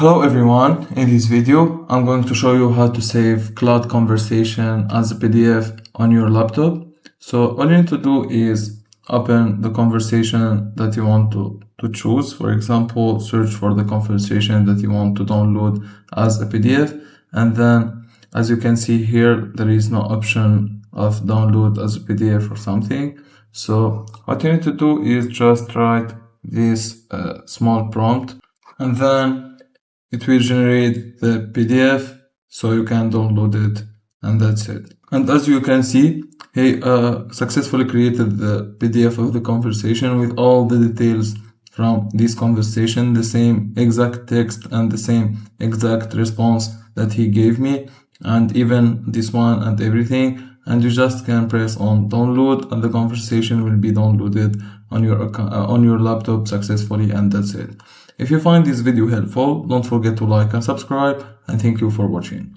Hello everyone, in this video I'm going to show you how to save Claude conversation as a PDF on your laptop. So all you need to do is open the conversation that you want to choose. For example, search for the conversation that you want to download as a PDF, and then as you can see here there is no option of download as a PDF or something. So what you need to do is just write this small prompt, and then it will generate the PDF so you can download it, and that's it. And as you can see, he successfully created the PDF of the conversation with all the details from this conversation, the same exact text and the same exact response that he gave me, and even this one and everything. And you just can press on download and the conversation will be downloaded on your account, on your laptop successfully, and that's it. If you find this video helpful, don't forget to like and subscribe, and thank you for watching.